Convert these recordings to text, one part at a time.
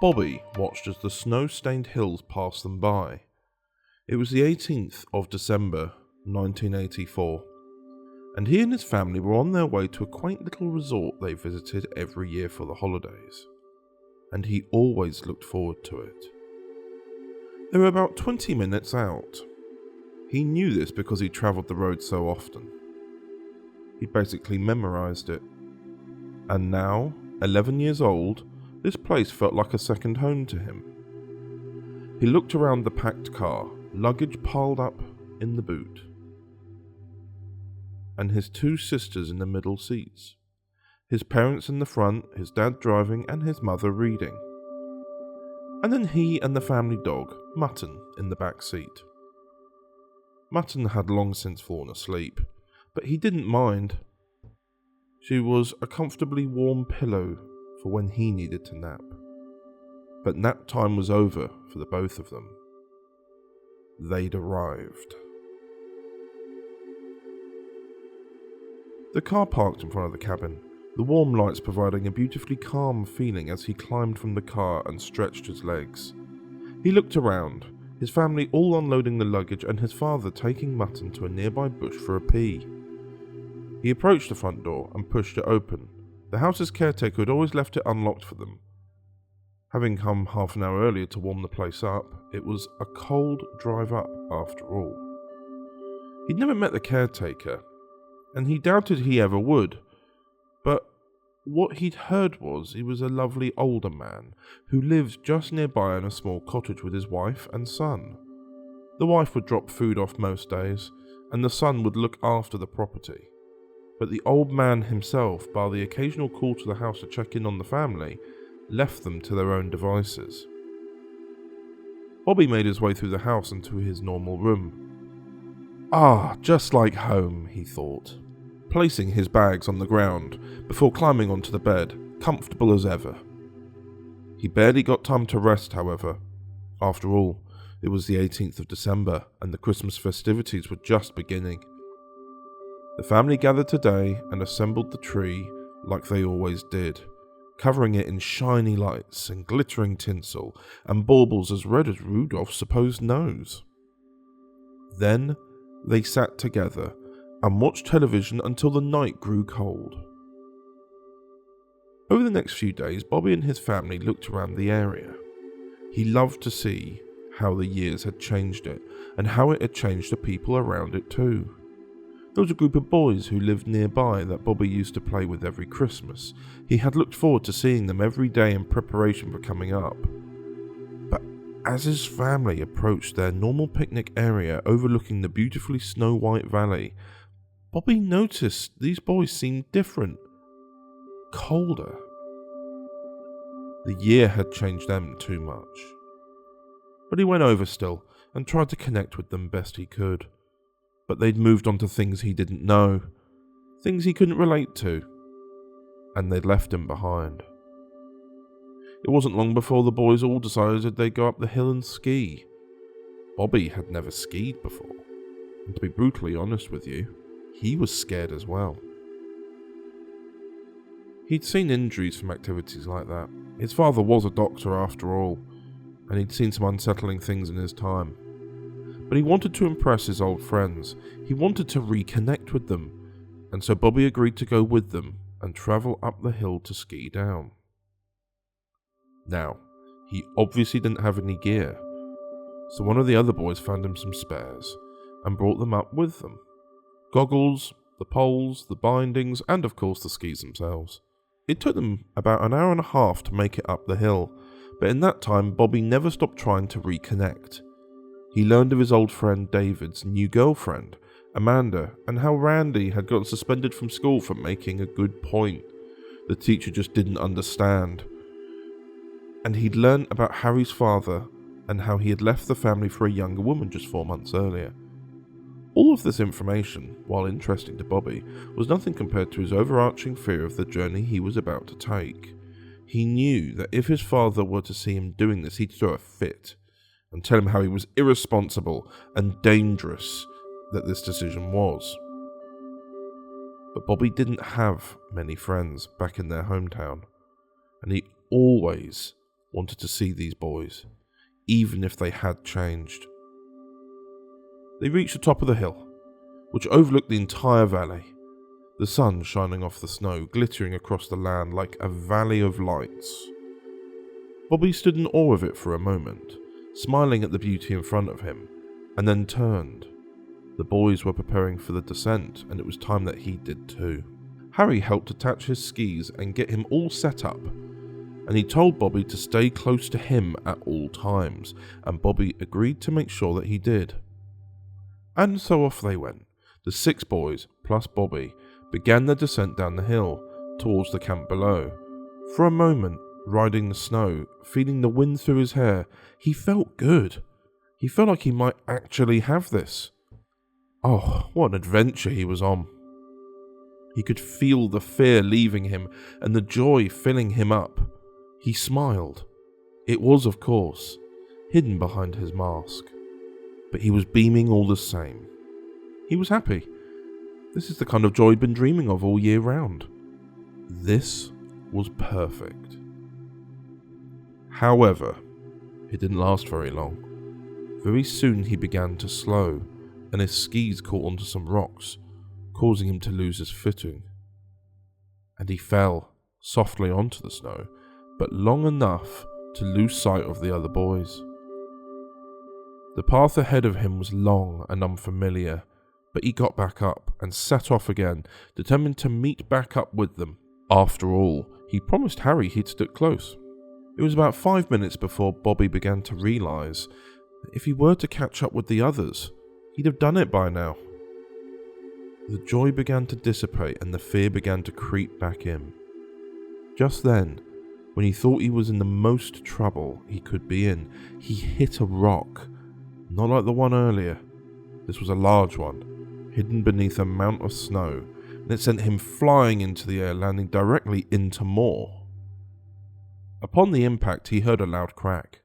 Bobby watched as the snow-stained hills passed them by. It was the 18th of December, 1984, and he and his family were on their way to a quaint little resort they visited every year for the holidays, and he always looked forward to it. They were about 20 minutes out. He knew this because he travelled the road so often. He basically memorised it. And now, 11 years old, this place felt like a second home to him. He looked around the packed car, luggage piled up in the boot, and his two sisters in the middle seats, his parents in the front, his dad driving, and his mother reading. And then he and the family dog, Mutton, in the back seat. Mutton had long since fallen asleep, but he didn't mind. She was a comfortably warm pillow for when he needed to nap. But nap time was over for the both of them. They'd arrived. The car parked in front of the cabin, the warm lights providing a beautifully calm feeling as he climbed from the car and stretched his legs. He looked around, his family all unloading the luggage and his father taking Mutton to a nearby bush for a pee. He approached the front door and pushed it open. The house's caretaker had always left it unlocked for them. Having come half an hour earlier to warm the place up, it was a cold drive up after all. He'd never met the caretaker, and he doubted he ever would, but what he'd heard was he was a lovely older man who lived just nearby in a small cottage with his wife and son. The wife would drop food off most days, and the son would look after the property. But the old man himself, bar the occasional call to the house to check in on the family, left them to their own devices. Bobby made his way through the house and to his normal room. Ah, just like home, he thought, placing his bags on the ground before climbing onto the bed, comfortable as ever. He barely got time to rest, however. After all, it was the 18th of December and the Christmas festivities were just beginning. The family gathered today and assembled the tree like they always did, covering it in shiny lights and glittering tinsel and baubles as red as Rudolph's supposed nose. Then they sat together and watched television until the night grew cold. Over the next few days, Bobby and his family looked around the area. He loved to see how the years had changed it and how it had changed the people around it too. There was a group of boys who lived nearby that Bobby used to play with every Christmas. He had looked forward to seeing them every day in preparation for coming up. But as his family approached their normal picnic area overlooking the beautifully snow-white valley, Bobby noticed these boys seemed different, colder. The year had changed them too much. But he went over still and tried to connect with them best he could. But they'd moved on to things he didn't know, things he couldn't relate to, and they'd left him behind. It wasn't long before the boys all decided they'd go up the hill and ski. Bobby had never skied before, and to be brutally honest with you, he was scared as well. He'd seen injuries from activities like that. His father was a doctor after all, and he'd seen some unsettling things in his time. But he wanted to impress his old friends. He wanted to reconnect with them, and so Bobby agreed to go with them and travel up the hill to ski down. Now, he obviously didn't have any gear, so one of the other boys found him some spares and brought them up with them. Goggles, the poles, the bindings, and of course the skis themselves. It took them about an hour and a half to make it up the hill, but in that time Bobby never stopped trying to reconnect. He learned of his old friend David's new girlfriend, Amanda, and how Randy had gotten suspended from school for making a good point. The teacher just didn't understand. And he'd learned about Harry's father and how he had left the family for a younger woman just 4 months earlier. All of this information, while interesting to Bobby, was nothing compared to his overarching fear of the journey he was about to take. He knew that if his father were to see him doing this, he'd throw a fit and tell him how he was irresponsible and dangerous that this decision was. But Bobby didn't have many friends back in their hometown, and he always wanted to see these boys, even if they had changed. They reached the top of the hill, which overlooked the entire valley, the sun shining off the snow, glittering across the land like a valley of lights. Bobby stood in awe of it for a moment, smiling at the beauty in front of him, and then turned. The boys were preparing for the descent, and it was time that he did too. Harry helped attach his skis and get him all set up, and he told Bobby to stay close to him at all times, and Bobby agreed to make sure that he did. And so off they went. The 6 boys, plus Bobby, began their descent down the hill, towards the camp below. For a moment, riding the snow, feeling the wind through his hair, he felt good. He felt like he might actually have this. Oh, what an adventure he was on. He could feel the fear leaving him and the joy filling him up. He smiled. It was, of course, hidden behind his mask. But he was beaming all the same. He was happy. This is the kind of joy he'd been dreaming of all year round. This was perfect. However, it didn't last very long. Very soon he began to slow, and his skis caught onto some rocks, causing him to lose his footing. And he fell softly onto the snow, but long enough to lose sight of the other boys. The path ahead of him was long and unfamiliar, but he got back up and set off again, determined to meet back up with them. After all, he promised Harry he'd stick close. It was about 5 minutes before Bobby began to realise that if he were to catch up with the others, he'd have done it by now. The joy began to dissipate and the fear began to creep back in. Just then, when he thought he was in the most trouble he could be in, he hit a rock. Not like the one earlier. This was a large one, hidden beneath a mount of snow, and it sent him flying into the air, landing directly into more. Upon the impact, he heard a loud crack,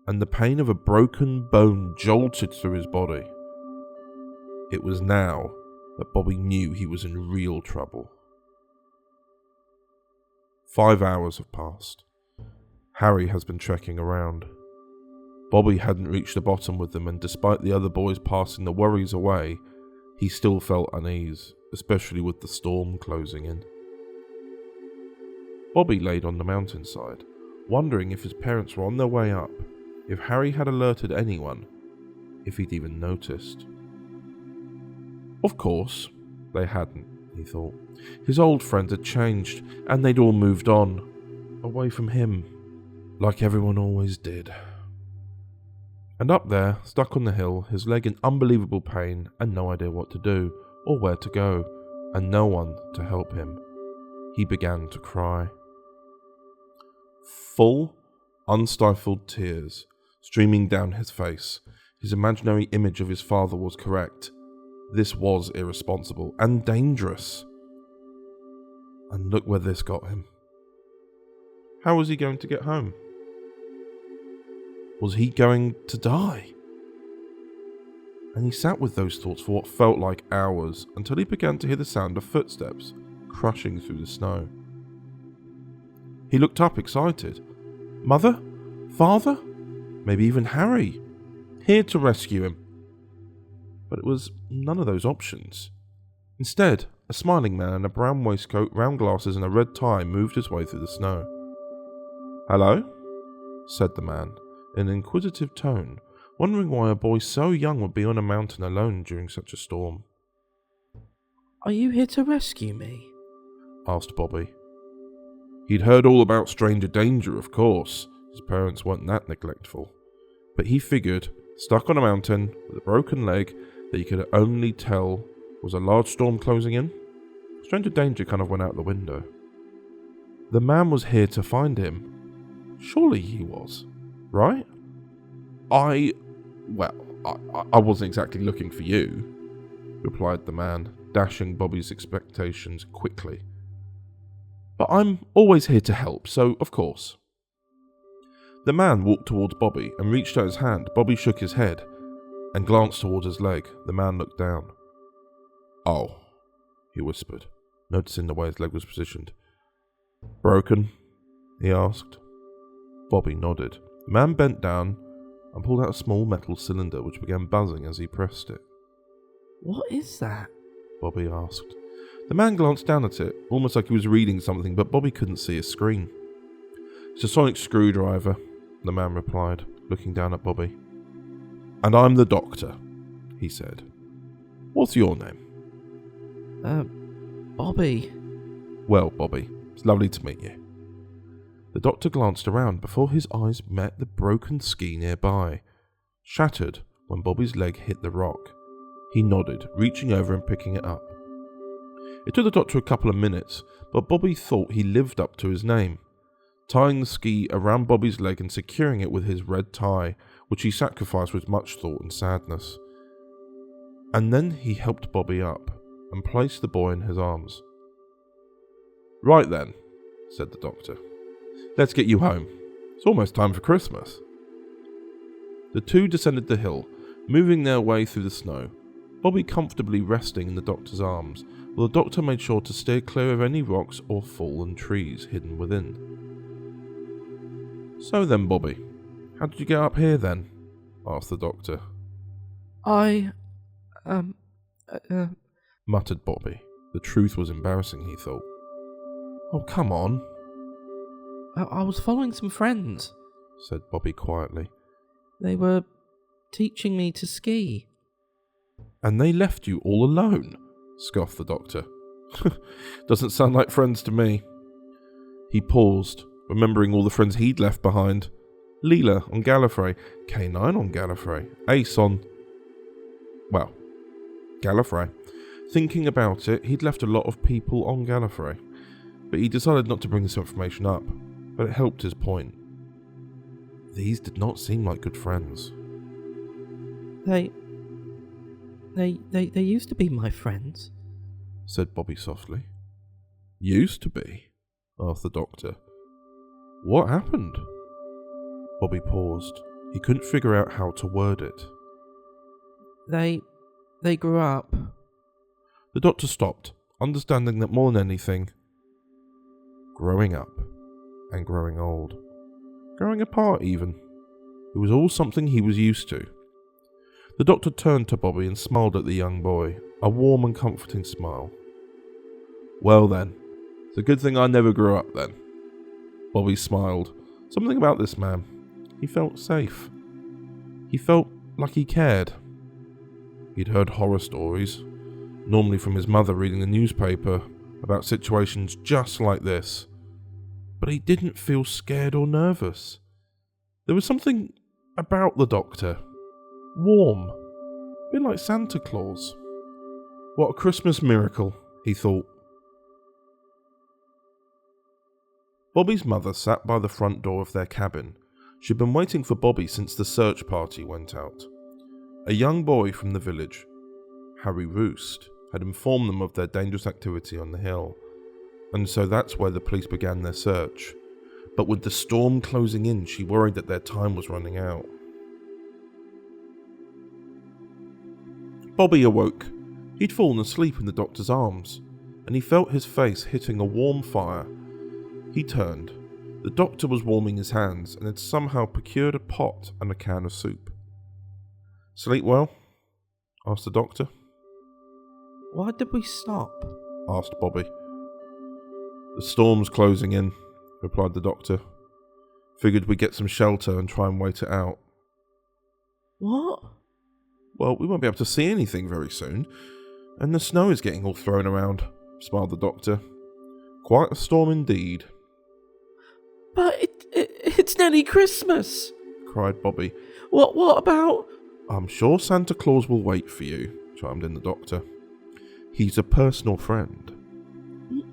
and the pain of a broken bone jolted through his body. It was now that Bobby knew he was in real trouble. 5 hours have passed. Harry has been trekking around. Bobby hadn't reached the bottom with them, and despite the other boys passing the worries away, he still felt unease, especially with the storm closing in. Bobby laid on the mountainside, wondering if his parents were on their way up, if Harry had alerted anyone, if he'd even noticed. Of course, they hadn't, he thought. His old friends had changed, and they'd all moved on, away from him, like everyone always did. And up there, stuck on the hill, his leg in unbelievable pain and no idea what to do or where to go, and no one to help him, he began to cry. Full, unstifled tears streaming down his face, his imaginary image of his father was correct. This was irresponsible and dangerous. And look where this got him. How was he going to get home? Was he going to die? And he sat with those thoughts for what felt like hours, until he began to hear the sound of footsteps crushing through the snow. He looked up excited. Mother? Father? Maybe even Harry, here to rescue him. But it was none of those options. Instead, a smiling man in a brown waistcoat, round glasses and a red tie moved his way through the snow. Hello? Said the man, in an inquisitive tone, wondering why a boy so young would be on a mountain alone during such a storm. Are you here to rescue me? Asked Bobby. He'd heard all about stranger danger, of course. His parents weren't that neglectful. But he figured, stuck on a mountain with a broken leg that he could only tell was a large storm closing in, stranger danger kind of went out the window. The man was here to find him. Surely he was, right? I wasn't exactly looking for you, replied the man, dashing Bobby's expectations quickly. But I'm always here to help, so of course. The man walked towards Bobby and reached out his hand. Bobby shook his head and glanced towards his leg. The man looked down. Oh, he whispered, noticing the way his leg was positioned. Broken? He asked. Bobby nodded. The man bent down and pulled out a small metal cylinder which began buzzing as he pressed it. What is that? Bobby asked. The man glanced down at it, almost like he was reading something, but Bobby couldn't see a screen. It's a sonic screwdriver, the man replied, looking down at Bobby. And I'm the doctor, he said. What's your name? Bobby. Well, Bobby, it's lovely to meet you. The doctor glanced around before his eyes met the broken ski nearby, shattered when Bobby's leg hit the rock. He nodded, reaching over and picking it up. It took the doctor a couple of minutes, but Bobby thought he lived up to his name, tying the ski around Bobby's leg and securing it with his red tie, which he sacrificed with much thought and sadness. And then he helped Bobby up and placed the boy in his arms. Right then, said the doctor. Let's get you home. It's almost time for Christmas. The two descended the hill, moving their way through the snow, Bobby comfortably resting in the doctor's arms, while the doctor made sure to steer clear of any rocks or fallen trees hidden within. So then, Bobby, how did you get up here then? Asked the doctor. Muttered Bobby. The truth was embarrassing, he thought. Oh, come on. I was following some friends, said Bobby quietly. They were teaching me to ski. And they left you all alone? Scoffed the doctor. Doesn't sound like friends to me. He paused, remembering all the friends he'd left behind. Leela on Gallifrey, K9 on Gallifrey, Ace on... well, Gallifrey. Thinking about it, he'd left a lot of people on Gallifrey, but he decided not to bring this information up, but it helped his point. These did not seem like good friends. They used to be my friends, said Bobby softly. Used to be? Asked the doctor. What happened? Bobby paused. He couldn't figure out how to word it. They grew up. The doctor stopped, understanding that more than anything, growing up and growing old, growing apart even, it was all something he was used to. The doctor turned to Bobby and smiled at the young boy, a warm and comforting smile. Well then, it's a good thing I never grew up then. Bobby smiled. Something about this man. He felt safe. He felt like he cared. He'd heard horror stories, normally from his mother reading the newspaper, about situations just like this. But he didn't feel scared or nervous. There was something about the doctor. Warm. A bit like Santa Claus. What a Christmas miracle, he thought. Bobby's mother sat by the front door of their cabin. She'd been waiting for Bobby since the search party went out. A young boy from the village, Harry Roost, had informed them of their dangerous activity on the hill, and so that's where the police began their search. But with the storm closing in, she worried that their time was running out. Bobby awoke. He'd fallen asleep in the doctor's arms, and he felt his face hitting a warm fire. He turned. The doctor was warming his hands and had somehow procured a pot and a can of soup. Sleep well? Asked the doctor. Why did we stop? Asked Bobby. The storm's closing in, replied the doctor. Figured we'd get some shelter and try and wait it out. What? Well, we won't be able to see anything very soon, and the snow is getting all thrown around, smiled the doctor. Quite a storm indeed. But It's nearly Christmas! cried Bobby. What about... I'm sure Santa Claus will wait for you, chimed in the doctor. He's a personal friend.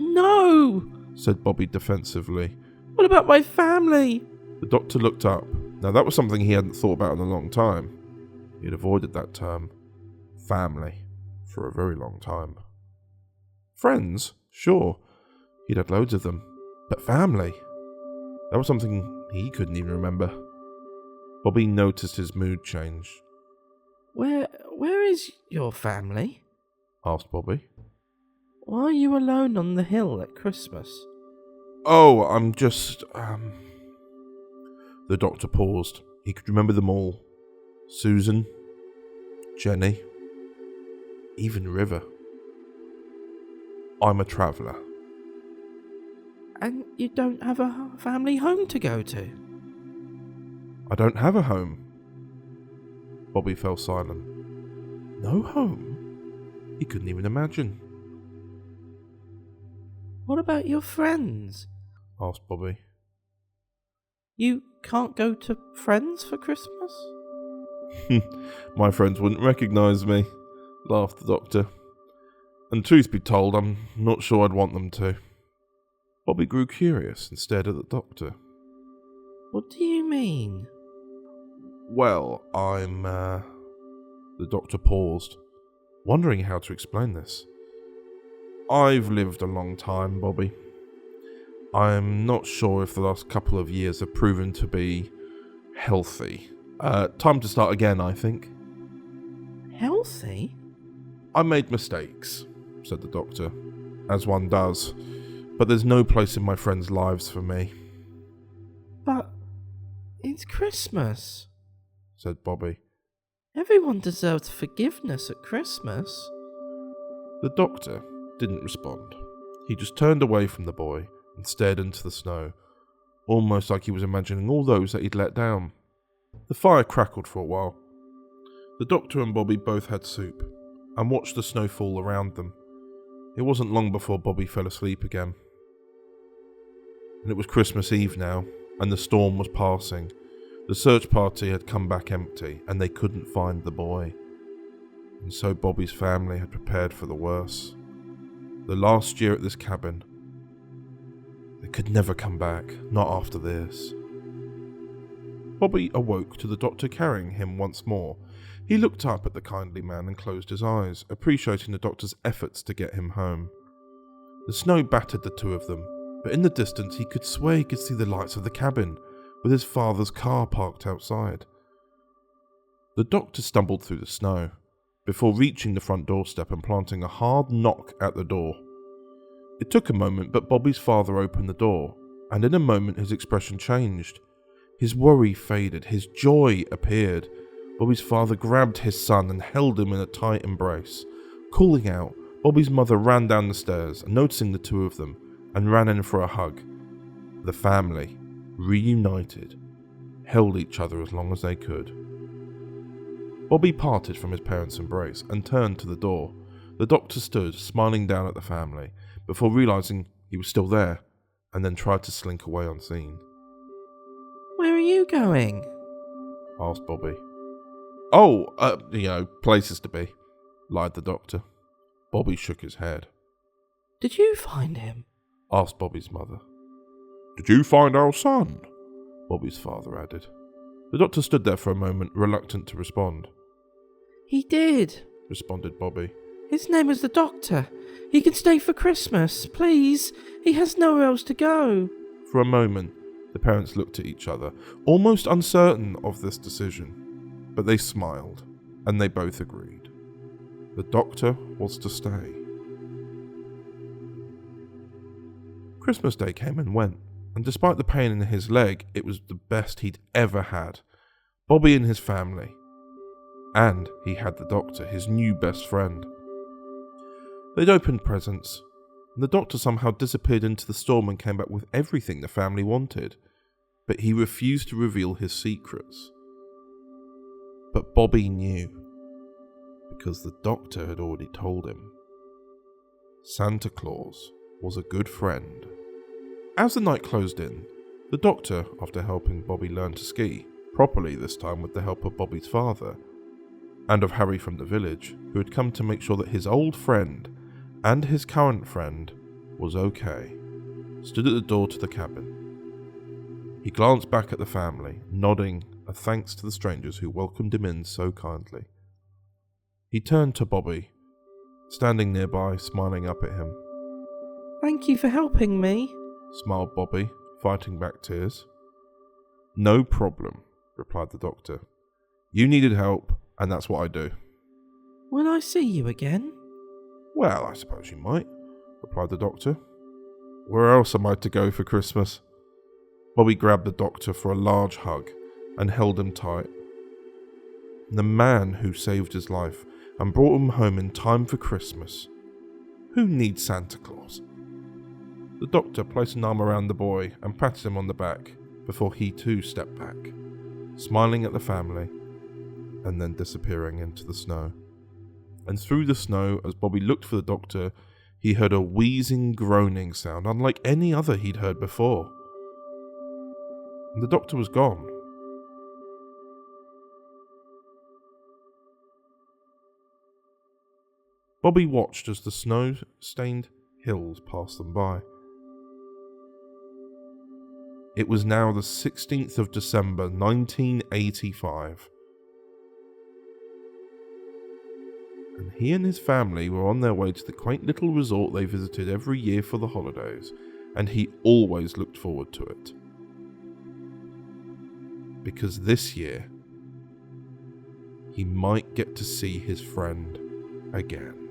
No! Said Bobby defensively. What about my family? The doctor looked up. Now that was something he hadn't thought about in a long time. He'd avoided that term, family, for a very long time. Friends? Sure. He'd had loads of them. But family? That was something he couldn't even remember. Bobby noticed his mood change. Where is your family? Asked Bobby. Why are you alone on the hill at Christmas? Oh, I'm just, The doctor paused. He could remember them all. Susan, Jenny, even River. I'm a traveller. And you don't have a family home to go to? I don't have a home. Bobby fell silent. No home? He couldn't even imagine. What about your friends? Asked Bobby. You can't go to friends for Christmas? My friends wouldn't recognise me, laughed the doctor. And truth be told, I'm not sure I'd want them to. Bobby grew curious and stared at the doctor. What do you mean? Well, The doctor paused, wondering how to explain this. I've lived a long time, Bobby. I'm not sure if the last couple of years have proven to be healthy. Time to start again, I think. Healthy? I made mistakes, said the doctor, as one does, but there's no place in my friends' lives for me. But it's Christmas, said Bobby. Everyone deserves forgiveness at Christmas. The doctor didn't respond. He just turned away from the boy and stared into the snow, almost like he was imagining all those that he'd let down. The fire crackled for a while. The doctor and Bobby both had soup and watched the snow fall around them. It wasn't long before Bobby fell asleep again. And it was Christmas Eve now, and the storm was passing. The search party had come back empty, and they couldn't find the boy. And so Bobby's family had prepared for the worst. The last year at this cabin. They could never come back, not after this. Bobby awoke to the doctor carrying him once more. He looked up at the kindly man and closed his eyes, appreciating the doctor's efforts to get him home. The snow battered the two of them, but in the distance he could swear he could see the lights of the cabin, with his father's car parked outside. The doctor stumbled through the snow, before reaching the front doorstep and planting a hard knock at the door. It took a moment, but Bobby's father opened the door, and in a moment his expression changed. His worry faded, his joy appeared. Bobby's father grabbed his son and held him in a tight embrace. Calling out, Bobby's mother ran down the stairs, noticing the two of them, and ran in for a hug. The family, reunited, held each other as long as they could. Bobby parted from his parents' embrace and turned to the door. The doctor stood, smiling down at the family, before realising he was still there, and then tried to slink away unseen. Where are you going? Asked Bobby. Oh, places to be, lied the doctor. Bobby shook his head. Did you find him? Asked Bobby's mother. Did you find our son? Bobby's father added. The doctor stood there for a moment, reluctant to respond. He did, responded Bobby. His name is the Doctor. He can stay for Christmas, please. He has nowhere else to go. For a moment, the parents looked at each other, almost uncertain of this decision. But they smiled, and they both agreed. The doctor was to stay. Christmas Day came and went, and despite the pain in his leg, it was the best he'd ever had. Bobby and his family. And he had the doctor, his new best friend. They'd opened presents, and the doctor somehow disappeared into the storm and came back with everything the family wanted. But he refused to reveal his secrets. But Bobby knew, because the doctor had already told him. Santa Claus was a good friend. As the night closed in, The doctor, after helping Bobby learn to ski, properly this time with the help of Bobby's father, and of Harry from the village, who had come to make sure that his old friend and his current friend was okay, stood at the door to the cabin. He glanced back at the family, nodding a thanks to the strangers who welcomed him in so kindly. He turned to Bobby, standing nearby, smiling up at him. Thank you for helping me, Smiled Bobby, fighting back tears. No problem, replied the doctor. You needed help, and that's what I do. Will I see you again? Well, I suppose you might, replied the doctor. Where else am I to go for Christmas? Bobby grabbed the doctor for a large hug and held him tight. The man who saved his life and brought him home in time for Christmas. Who needs Santa Claus? The doctor placed an arm around the boy and patted him on the back before he too stepped back, smiling at the family and then disappearing into the snow. And through the snow, as Bobby looked for the doctor, he heard a wheezing, groaning sound unlike any other he'd heard before. And the doctor was gone. Bobby watched as the snow-stained hills passed them by. It was now the 16th of December, 1985. And he and his family were on their way to the quaint little resort they visited every year for the holidays, and he always looked forward to it. Because this year, he might get to see his friend again.